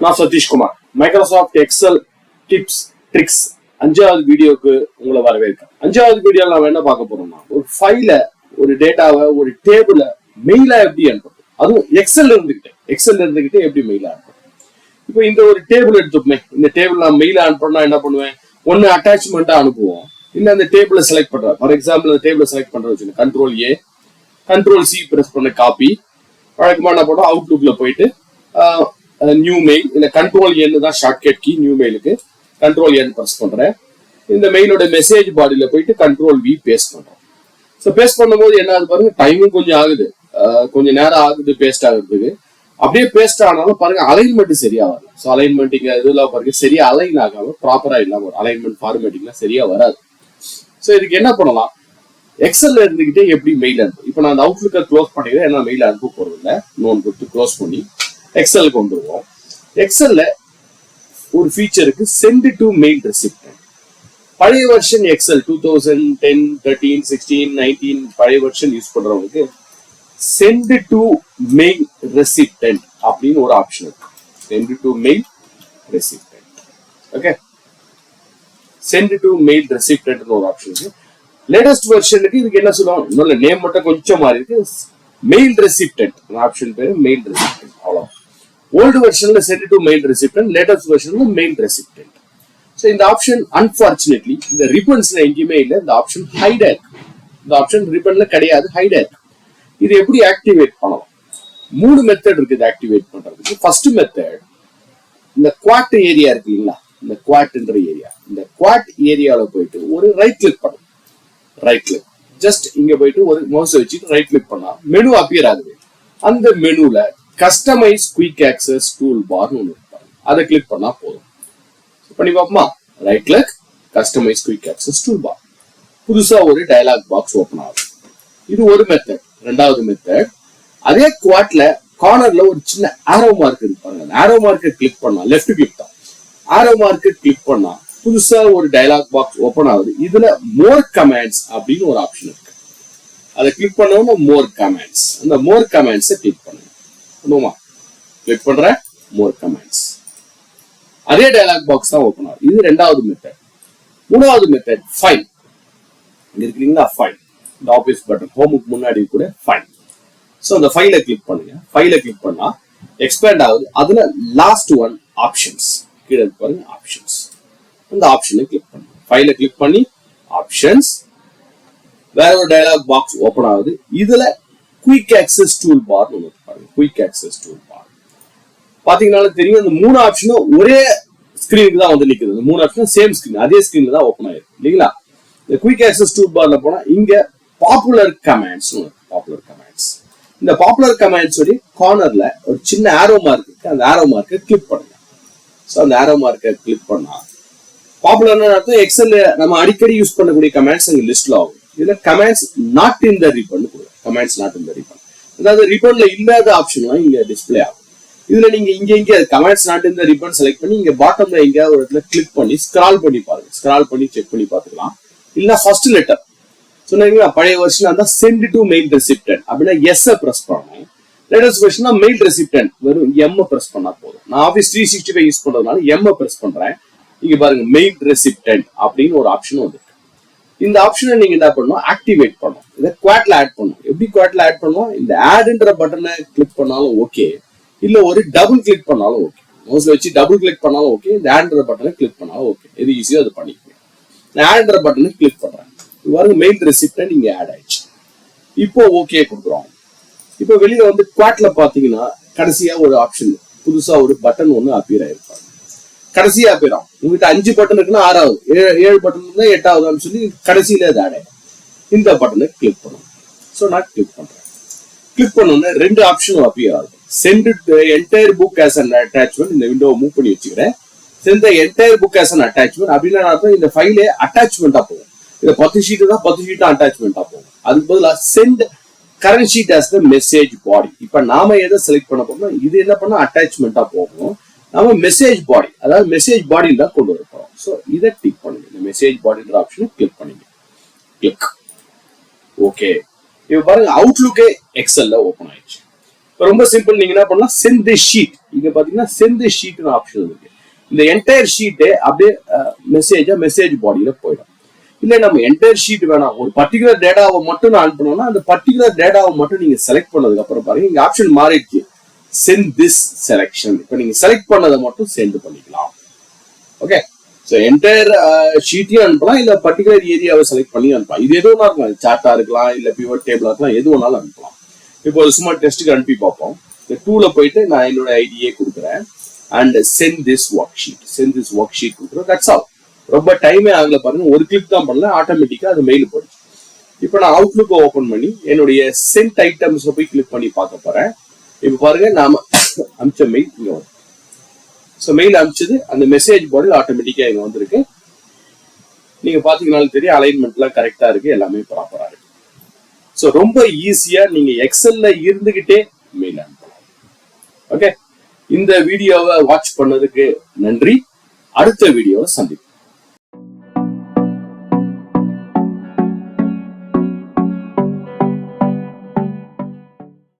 நான் Sathishkumar. Microsoft Excel tips tricks 5வது வீடியோக்கு உங்களை வரவேற்கிறேன். 5வது வீடியோல நம்ம என்ன பார்க்க போறோம்னா, ஒரு ஃபைல, ஒரு டேட்டாவை, ஒரு டேபிள மெயிலா எப்படி அனுப்புறது, அதுவும் எக்ஸல்ல இருந்துகிட்டு எப்படி மெயிலா அனுப்புறது. இப்போ இந்த ஒரு டேபிள் எடுத்துப்போமே, இந்த டேபிள் நான் மெயிலா அனுப்பணும்னா என்ன பண்ணுவேன், ஒன்னு அட்டாச்மெண்டா அனுப்புவோம், இல்ல அந்த டேபிள செலக்ட் பண்றேன். ஃபார் எக்ஸாம்பிள் அந்த டேபிள செலக்ட் பண்றது வச்சுக்கோங்க, Ctrl+A Ctrl+C பிரஸ் பண்ண காப்பி. வழக்கமா என்ன பண்ணுவோம், அவுட்லுக்ல போயிட்டு நியூ மெயில், இந்த Ctrl+N தான் ஷார்ட்கட் கீ நியூ மெயிலுக்கு. Ctrl+N பிரஸ் பண்றேன். இந்த மெயிலோட மெசேஜ் பாடியில போயிட்டு Ctrl+V பேஸ்ட் பண்றோம். ஸோ பேஸ்ட் பண்ணும்போது என்ன ஆகுது பாருங்க, டைமும் கொஞ்சம் ஆகுது, கொஞ்சம் நேரம் ஆகுது பேஸ்ட் ஆகுறதுக்கு. அப்படியே பேஸ்ட் ஆனாலும் பாருங்க அலைன்மெண்ட் சரியா வரல. ஸோ அலைன்மெண்ட் இங்க இதெல்லாம் பாருங்க சரியா அலைன் ஆகாம ப்ராப்பரா இல்லாம ஒரு அலைன்மெண்ட் ஃபார்மேட்டிங்லாம் சரியா வராது. ஸோ இதுக்கு என்ன பண்ணலாம், எக்ஸல்ல இருந்துகிட்டே எப்படி மெயில் அனுப்பும். இப்போ நான் அந்த அவுட்லுக்கை க்ளோஸ் பண்ணிக்கிறேன், ஏன்னா மெயில் அனுப்ப போறது இல்லை, நோன் கொடுத்து க்ளோஸ் பண்ணி எக்ஸலுக்கு வந்துருவோம். எக்ஸல்ல ஒரு ஃபீச்சருக்கு சென்ட் டு மெயில் ரெசிப்டன்ட். பழைய வெர்ஷன் எக்ஸல் 2010, 13, 16, 19 பழைய வெர்ஷன் யூஸ் பண்றவங்களுக்கு சென்ட் டு மெயில் ரெசிப்டன்ட் அப்படின்னு ஒரு ஆப்ஷன் இருக்கு. Send to mail recipient. Okay, send to mail recipient ஒரு ஆப்ஷன் இருக்கு. லேட்டஸ்ட் வெர்ஷனுக்கு இதுக்கு என்ன சொல்லுவாங்க, இன்னொரு நேம் மட்டும் கொஞ்சம் மாறி இருக்கு, மெயில் ரெசிப்டன்ட் ஆப்ஷன் பேரு மெயில் ரெசிப்டன்ட். அவ்வளோ. ஓல்டு வெர்ஷன்ல send to mail recipient, latest வெர்ஷன்ல மெயில் ரெசிப்டன்ட். ஸோ இந்த ஆப்ஷன் அன்பார்ச்சுனேட்லி இந்த ரிப்பன்ஸ்ல எங்கேயுமே இல்லை, இந்த ஆப்ஷன் ஹைடா இருக்கு. இந்த ஆப்ஷன் ரிப்பன்ல கிடையாது, ஹைடா இருக்கு. இது எப்படி ஆக்டிவேட் பண்ணலாம், 3 மெத்தட் இருக்கு இது ஆக்டிவேட் பண்றதுக்கு. ஃபர்ஸ்ட் மெத்தட், இந்த குவாட் ஏரியா இருக்கு இல்லைங்களா, இந்த குவாட்ன்ற ஏரியா, இந்த குவாட் ஏரியாவில போயிட்டு ஒரு ரைட் கிளிக் பண்ணும். ரைட் கிளிக், ஜஸ்ட் இங்க போயிட்டு ஒரு மவுஸ் வச்சுட்டு ரைட் கிளிக் பண்ணா மெனு அப்பியர் ஆகுது. அந்த மெனுல கஸ்டமைஸ் குயிக் ஆக்சஸ் டூல் பார்னு ஒன்று இருப்பாங்க, அதை கிளிக் பண்ணா போதும். பண்ணி பார்ப்போமா, right click, customize quick access toolbar, புதுசா ஒரு டயலாக் பாக்ஸ் ஓபன் ஆகும். இது ஒரு மெத்தட். ரெண்டாவது மெத்தட், அதே குவாட்ல கார்னர்ல ஒரு சின்ன ஆரோ மார்க் இருப்பாங்க, ஆரோ மார்க்கை கிளிக் பண்ணா, லெஃப்ட் கிளிக் தான், ஆரோ மார்க்கை கிளிக் பண்ணா புதுசா ஒரு டயலாக் பாக்ஸ் ஓபன் ஆகுது. இதுல மோர் கமெண்ட்ஸ் அப்படின்னு ஒரு ஆப்ஷன் இருக்கு. அதை கிளிக் பண்ணோம்னா மோர் கமெண்ட்ஸ், அந்த மோர் கமெண்ட்ஸை கிளிக் பண்ணுங்க. பண்ணுவோமா, கிளிக் பண்ற மோர் கமெண்ட்ஸ், அதே டயலாக் பாக்ஸ் தான் ஓபன் ஆகும். இது ரெண்டாவது மெத்தட். மூணாவது மெத்தட், ஃபைல். இங்க இருக்கீங்களா, ஃபைல், இந்த ஆபீஸ் பட்டன் ஹோமுக்கு முன்னாடி கூட ஃபைல். ஸோ அந்த ஃபைலை கிளிக் பண்ணுங்க. ஃபைலை கிளிக் பண்ணா எக்ஸ்பேண்ட் ஆகுது. அதுல லாஸ்ட் ஒன் ஆப்ஷன்ஸ், கீழே பாருங்க ஆப்ஷன்ஸ், அந்த ஆப்ஷனை கிளிக் பண்ணுங்க. ஃபைலை கிளிக் பண்ணி ஆப்ஷன்ஸ், வேற ஒரு டயலாக் பாக்ஸ் ஓபன் ஆகுது. இதுல குயிக் ஆக்சஸ் டூல் பார் ஒன்று பாருங்க, குயிக் ஆக்சஸ் டூல் பார் பாத்தீங்கன்னா தெரியும். இந்த 3 ஆப்ஷனும் ஒரே ஸ்கிரீனுக்கு தான் வந்து நிக்குது. இந்த 3 ஆப்ஷனும் சேம் ஸ்கிரீன், அதே ஸ்கிரீன்ல தான் ஓபன் ஆயிருக்கு இல்லைங்களா. இந்த குயிக் ஆக்சஸ் டூல் பார்ல போனா இங்க பாப்புலர் கமெண்ட்ஸ், பாப்புலர் கமெண்ட்ஸ், இந்த பாப்புலர் கமெண்ட்ஸ் ஒரு கார்னர்ல ஒரு சின்ன ஆரோ மார்க் இருக்கு, அந்த ஆரோ மார்க்கை கிளிக் பண்ணுங்க. ஸோ அந்த ஆரோ மார்க்கை கிளிக் பண்ணா பாப்புலர்னு அர்த்தம், எக்ஸல்ல நம்ம அடிக்கடி யூஸ் பண்ணக்கூடிய கமெண்ட்ஸ் அங்க லிஸ்ட்ல ஆகும். இதுல comments not in the ribbon, comments not in the ribbon, அதாவது ரிப்பன்ல இல்லாத ஆப்ஷன்லாம் இங்க டிஸ்பிளே ஆகும். இதுல நீங்க இங்க கமெண்ட்ஸ் நாட் இந்த ரிப்பன் செலக்ட் பண்ணி இங்க பாட்டம்ல எங்கேயாவது ஒரு இடத்துல கிளிக் பண்ணி ஸ்க்ரால் பண்ணி பாருங்க, ஸ்க்ரால் பண்ணி செக் பண்ணி பார்த்துக்கலாம். இல்ல ஃபர்ஸ்ட் லெட்டர் சொன்னீங்களா, பழைய வெர்ஷன் அந்த சென்ட் டு மெயில் ரெசிப்டன்ட் அப்படின்னா எஸ் பிரஸ் பண்ணணும். லேட்டஸ்ட் வெர்ஷன் மெயில் ரெசிப்டன்ட் வெறும் எம் பிரஸ் பண்ணா போதும். நான் ஆஃபீஸ் 365 யூஸ் பண்றதுனால எம் பிரஸ் பண்றேன். இங்க பாருங்க மெயில் ரெசிப்டன்ட் அப்படின்னு ஒரு ஆப்ஷன் வந்துருக்கு. இந்த ஆப்ஷனை நீங்க என்ன பண்ணணும், ஆக்டிவேட் பண்ணணும். இதை குவாட்ல ஆட் பண்ணணும். எப்படி குவாட்ல ஆட் பண்ணணும், இந்த ஆட்ன்ற பட்டனை கிளிக் பண்ணாலும் ஓகே, இல்ல ஒரு டபுள் கிளிக் பண்ணாலும் ஓகே, மவுஸ்ல வச்சு டபுள் கிளிக் பண்ணாலும் ஓகே, இந்த ஆட்ன்ற பட்டனை கிளிக் பண்ணாலும் ஓகே, எது ஈஸியோ அது பண்ணிக்கோங்க. நான் ஆட்ன்ற பட்டனை கிளிக் பண்றேன், இவ்வாறு மெயில் ரெசிப்டன்ட் இங்க ஆட் ஆயிடுச்சு. இப்போ ஓகே கொடுக்குறோம். இப்போ வெளியில வந்து குவாட்ல பாத்தீங்கன்னா கடைசியா ஒரு ஆப்ஷன், புதுசா ஒரு பட்டன் ஒண்ணு அப்பியர் ஆயிருப்பாங்க. கடைசியா அப்பியர் ஆகும். உங்ககிட்ட 5 பட்டன் இருக்குன்னா 6வது, 7 பட்டன் இருந்தா 8வது சொல்லி கடைசியில அது ஆட் ஆயிடும். இந்த பட்டனை கிளிக் பண்ணணும். ஸோ நான் கிளிக் பண்றேன். கிளிக் பண்ணோன்னா 2 ஆப்ஷனும் அப்பியர் ஆகும். Send the entire book as an attachment. இந்த விண்டோவை மூவ் பண்ணி வச்சுக்கிறேன். Send the entire book as an attachment அப்படின்னா அர்த்தம் இந்த ஃபைலே அட்டாச்மெண்டா போகும். இந்த 10 ஷீட் தான் 10 ஷீட் அட்டாச்மெண்டா போகும். அதுக்கு பதிலாக send current sheet as the message body. இப்ப நாம எதை செலக்ட் பண்ண போறோம், இது என்ன பண்ணா அட்டாச்மெண்டா போகும். நாம மெசேஜ் பாடி, அதாவது மெசேஜ் பாடியில் தான் கொண்டு வர போறோம். ஸோ இதை டிக் பண்ணுங்க, இந்த மெசேஜ் பாடின்ற ஆப்ஷனை கிளிக் பண்ணுங்க. Click okay. இப்ப பாருங்க அவுட்லுக்கே எக்ஸல்ல ஓபன் ஆயிடுச்சு. ரொம்ப சிம்பிள். நீங்க என்ன பண்ணலாம், சென்ட் திஸ் ஷீட். இங்க பாத்தீங்கன்னா சென்ட் திஸ் ஷீட்னு ஆப்ஷன் இருக்கு. இந்த என்டையர் ஷீட் அப்படியே மெசேஜ் பாடியில போயிடும். இல்ல நம்ம என்டையர் ஷீட் வேணாம், ஒரு பர்டிகுலர் டேட்டாவை மட்டும் நான் அனுப்பணும்னா அந்த பர்டிகுலர் டேட்டாவை மட்டும் நீங்க செலக்ட் பண்ணதுக்கு அப்புறம் பாருங்க இங்க ஆப்ஷன் மாறிடுச்சு, சென்ட் திஸ் செலக்ஷன். இப்ப நீங்க செலக்ட் பண்ணதை மட்டும் சென்ட் பண்ணிக்கலாம். ஓகே, சோ என்டையர் ஷீட்டையும் அனுப்பலாம், இல்ல பர்டிகுலர் ஏரியாவை செலக்ட் பண்ணி அனுப்பலாம். இது எதுவும் இருக்கலாம், சார்ட்டா இருக்கலாம், இல்ல பிவட் டேபிளா இருக்கலாம், எது வேணாலும் அனுப்பலாம். இப்போ சும்மா டெஸ்ட்டுக்கு அனுப்பி பார்ப்போம். இந்த டூல போயிட்டு நான் என்னோட ஐடியே கொடுக்குறேன் and send this worksheet கொடுக்குறேன். That's all. ரொம்ப டைமே ஆகல பாருங்க, ஒரு கிளிக் தான் பண்ணல, ஆட்டோமேட்டிக்கா அது மெயில் போயிடுச்சு. இப்போ நான் அவுட்லுக் ஓபன் பண்ணி என்னுடைய சென்ட் ஐட்டம்ஸ்ல போய் கிளிக் பண்ணி பார்க்க போறேன். இப்ப பாருங்க நாம அமிச்ச மெயில் இங்க வந்து, ஸோ மெயில் அமிச்சது அந்த மெசேஜ் பாடி ஆட்டோமேட்டிக்கா இங்க வந்திருக்கு. நீங்க பாத்தீங்கன்னாலும் தெரியும், அலைன்மெண்ட்லாம் கரெக்டா இருக்கு, எல்லாமே ப்ராப்பரா இருக்கு. ஸோ ரொம்ப ஈஸியா நீங்க எக்ஸல்ல இருந்துகிட்டே மெயில் அனுப்பலாம். ஓகே, இந்த வீடியோவை வாட்ச் பண்ணதுக்கு நன்றி. அடுத்த வீடியோவை சந்திப்போம்.